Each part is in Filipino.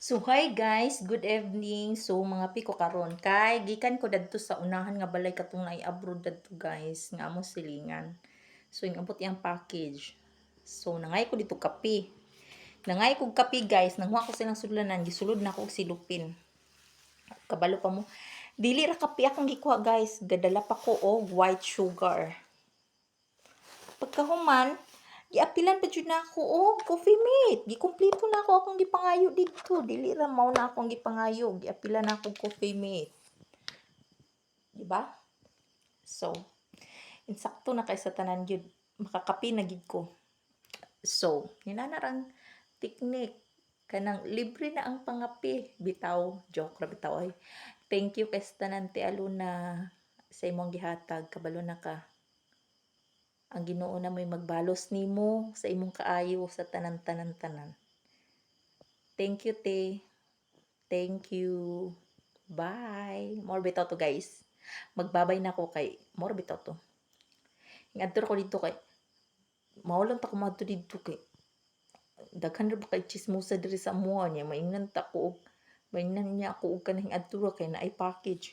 So hi guys, good evening. So mga piko karon kay gikan ko dadto sa unahan nga balay katong abroad dadto guys nga amo silingan. So ingabot yang package. So nangay ko dito kape. Nangay ko kape guys, nanghuwa ko silang sudlanan, gisulod na ko og silupin. Kabalo pa mo. Dili ra kape akong gikuha guys, gadala pa ko og white sugar. Pagkahuman, giapilan pa jud nako og coffee mate. Gikumpleto na ako akong gipangayo dito. Dili ra mao na akong gipangayo, giapilan na ako coffee mate. Di ba? So, insakto na kay sa tanan gyud makakapi na gid ko. So, ninanarang technique kanang libre na ang pangapi. Bitaw, joke ra bitaw ay. Thank you kay sa tanan ti Aluna sa imong gihatag, kabalo na ka. Ang Ginoo na may magbalos nimo sa imong kaayo sa tanan-tanan-tanan. Thank you, te. Thank you. Bye. More bitaw to, guys. Magbabay na ko kay more bitaw to. Ngadto ko dito kay maulan ta ko madto dito kay daghan ra ba kay chismosa diri sa amuha niya maingnan ta ko og maingnan niya ako og kanang adtura kay naay package.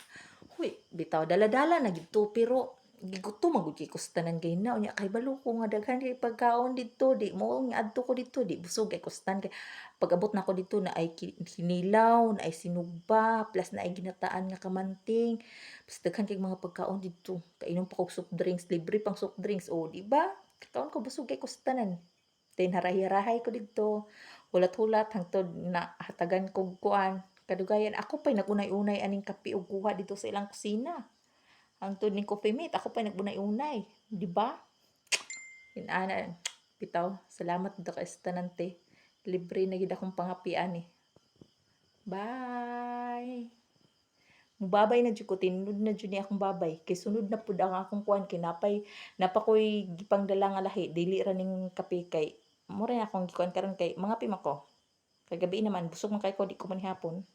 Huy, bitaw dala-dala na gid to pero gigutom man gud kay ko sa tanan kay na unya kay balo ko nga daghan kay pagkaon dito di mo nga adto ko dito di busog kay kustan kay pag-abot na ko dito na ay kinilaw na ay sinugba plus na ay ginataan nga kamanting plus daghan kay mga pagkaon dito kainom pa kog soft drinks libre pang soft drinks o di ba kaon ko busog kay kustanan then harahay-harahay ko dito hulat-hulat hangtod na hatagan kog kuan kadugayan ako pa'y nagunay-unay aning kape ug kuha dito sa ilang kusina hangtod ning coffee mate ako pa'y nagunay-unay di ba inana bitaw salamat dito kay sa tanan te libre na gid akong pangapian eh bye mubabay na jud ko tinud na jud ni akong babay kay sunod na pud ang akong kuan kay napakoy gipangdala nga lahi dili ra ning kape kay mura na akong gikuan karon kay mga pim ako kay gabi naman busog man kay ko di ko man hapon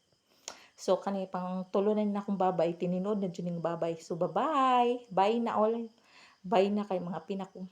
so kani pang tulo na akong babay tininod na jud ning babay so bye bye bye na all bye na kay mga pinako